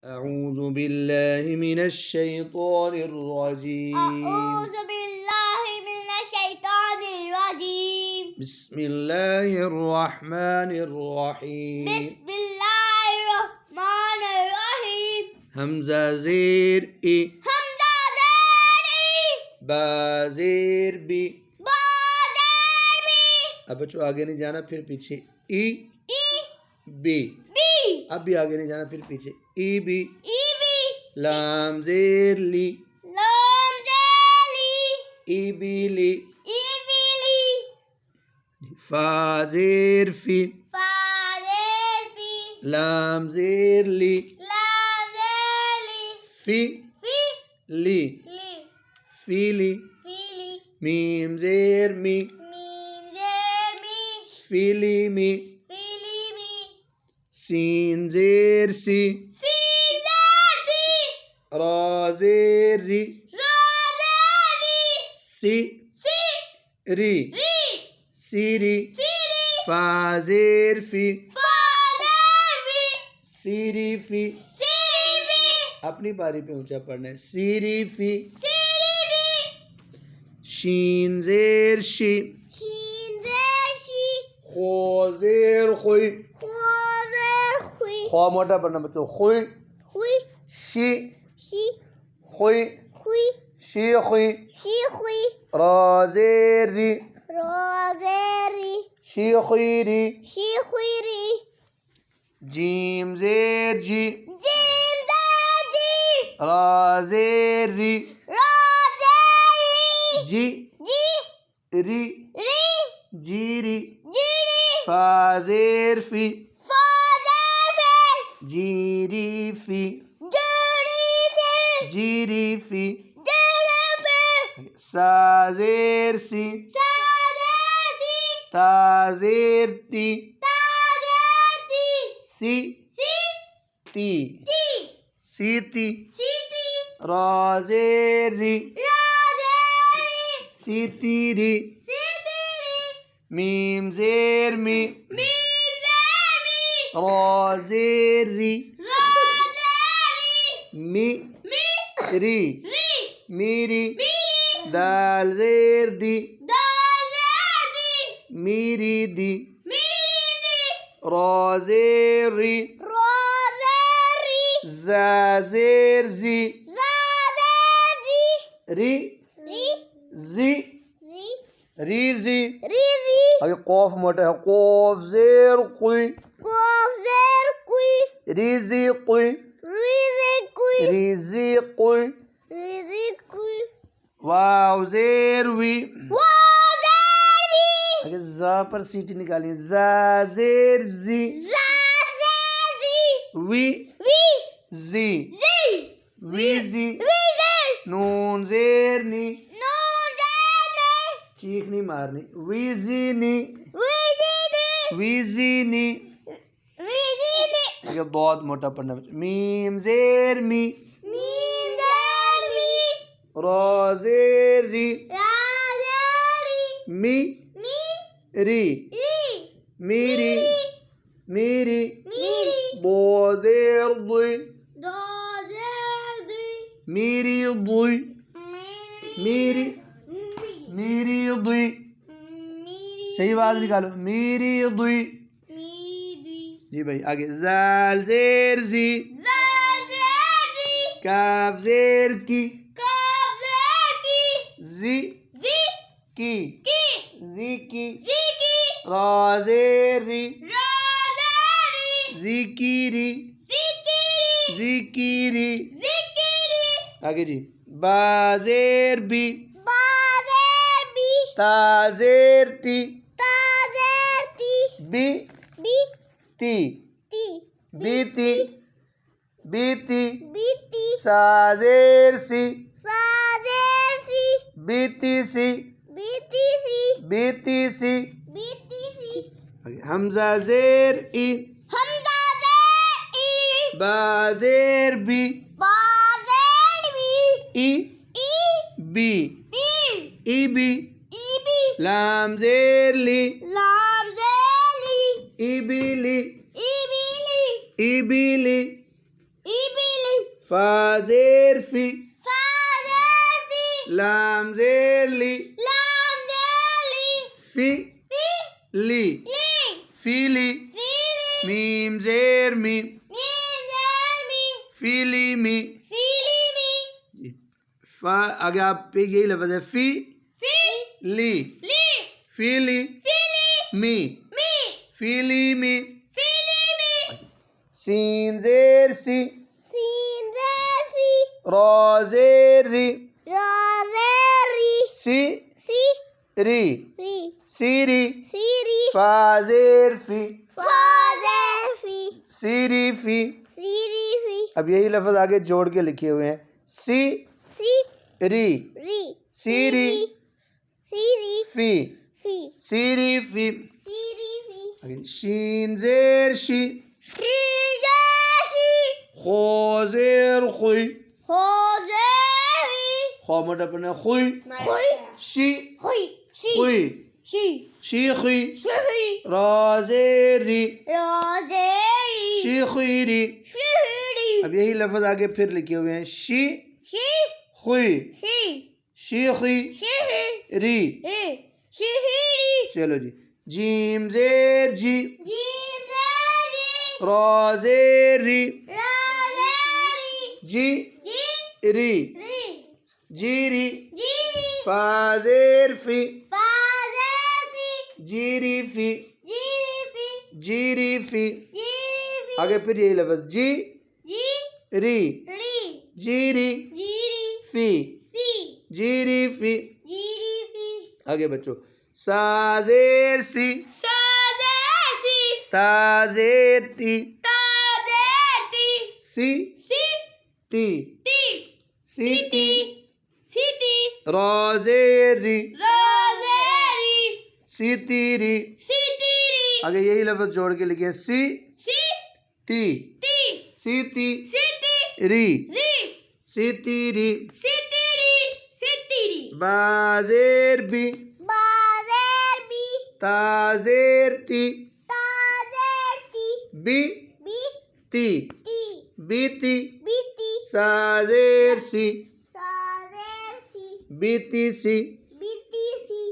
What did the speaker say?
أعوذ بالله من الشيطان الرجيم. أعوذ بالله من الشيطان الرجيم. بسم الله الرحمن الرحيم. بسم الله الرحمن الرحيم. حمزہ زیر ای، حمزہ زیر ای، با زیر بی. با زیر بی، اب بچوں آگے نہیں جانا، پھر پیچھے ای ای بی. بی، اب بھی آگے نہیں جانا، پھر پیچھے ای بی. ای بی، لام زیر لی، لام زیر لی، ای بی لی. ای بی لی، فا زیر فی، فا زیر فی، لام زیر لی، لام زیر لی، فی فی لی، لی، فی لی. فی لی، میم زیر می، میم زیر می، فی لی می. فی لی می، سین زیر سی، سین زیر سی، را زیر ری، را زیر ری، سی سی ری، ری، سی ری. سی ری، فا زیر فی، فا زیر فی، سی ری فی. سی ری فی، اپنی باری پہ اونچا پڑھنا ہے. سی ری فی. سی ری فی، شین زیر شی، شین زیر شی، خو زیر خوی. خوا زیر خوی، خوا موٹا پڑھنا بچوں. خوی خوی، شی، شی خوی خوی، شی خوی. شی خوی، را زیر ری، را زیر ری، شی خوی ری. شی خوی ری، جیم زیر جی، جیم زیر جی، را زیر ری، را زیر ری، جی جی ری، ری، جی ری. جی ری، فا زیر فی، فا زیر فی، جی ری فی، جی ری فی، جی ری فی. جی ری فی، سا زیر سی، سا زیر سی، تا زیر تی، تا زیر تی، سی سی تی، تی، سی تی. سی تی، را زیر ری، را زیر ری، سی تی ری. سی تی ری، میم زیر می، میم زیر می، را زیر ری، را زیر ری، می می ری، ری، میری. می دال زیر دی، دال زیر دی، میری دی. میری دی، را زیر ری، را زیر ری، زا زیر زی، زا زیر زی، ری ری زی، زی، ری زی. ری زی، اگر قوف موٹا ہے. قوف زیر قوی، قاف زیر کوئی، ری زی قوی، ری زی کوئی، ری زی قوی. ری زی کوئی، واو زیر وی. واو زیر وی، اگر زا پر سیٹی نکالی. زا زیر زی، زا زیر زی، وی وی زی، زی، وی زی. وی زی، نون زیر نی، نون زیر نی، چیخ نہیں مارنی. وی زی نی، وی زی نی، وی زی نی. وی زی نی، اگر ضاد موٹا پڑھنا. میم زیر می، میم زیر می، را زیر ری، را زیر ری، می می ری، ری، میری میری. میری، ضو زیر ضی، دا زیر دی، میری ضی، میری میری، میری ضی. میری، صحیح آواز نکالو. میری ضی. میری، جی بھائی آگے. زال زیر زی، زال زیر دی، کاف زیر کی، کاف زیر کی، زی زی کی، کی، زی کی. زی کی، را زیر ری، را زیر ری، زی کی ری، زی کی ری، زی کی ری. زی کی ری، آگے جی. با زیر بی، با زیر بی، تا زیر تی، تا زیر تی، بی بی تی، تی، بی تی، بی تی. بی تی، سا زیر سی، سا زیر سی، بی تی سی، بی تی سی، بی تی سی. بی تی سی. آگے. حمزہ زیر ای، حمزہ زیر ای، با زیر بی، با زیر بی، ای ای بی، بی، ای بی. ای بی، لام زیر لی، لام زیر لی، ای بی لی، ای بی لی، ای بی لی. ای بی فا زیر فی فا زیر فی لام زیر لی لام زیر لی فی فی لی لی فیلی فی لی میم زیر می میم زیر می فیلی می فیلی می فا آگے آپ پہ یہی لفظ ہے فی فی لی لی فیلی فیلی می می فیلی می فیلی می سین زیر سی سین زیر سی را زیر ری را زیر ری سی سی ری ری سیری سیری فا زیر فی فا زیر فی سیری فی سیری فی اب یہی لفظ آگے جوڑ کے لکھے ہوئے ہیں سی سی ری ری سیری سیری فی فی سیری فی سیری فی شین زیر شی شین زیر شی خو زیر خوی ہو زیر خو موٹا پڑھنا خوی خوی شی خوی شی خوی شی شی خوی شی را زیر ری را زیر شی خوی ری شیری اب یہی لفظ آگے پھر لکھے ہوئے ہیں شی شی خوی شی شی خوی شی ری شیری چلو جی جیم زیر جی جیم زیر جی را زیر ری را زیر جی جی ری ری جیری جی فا زیر فی فا زیر فی جیری فی جیری فی جیری فی جیری فی آگے پھر یہی لفظ جی جی ری ری جیری جیری فی فی جیری فی جیری فی آگے بچو سا زیر سی سا زیر سی تا زیر تی تا زیر تی سی سی تی تی سی تی سی تی را زیر ری را زیر سی تی ری سی تیری آگے یہی لفظ جوڑ کے لکھے سی سی تی تی سی تی سی تی ری ری سی تی ری سی تیری سی تیری با زیر بی با زیر بی تا زیر تی تا زیر تی بی بی تی تی بی تی بی تی سا زیر سی سا زیر سی بی تی سی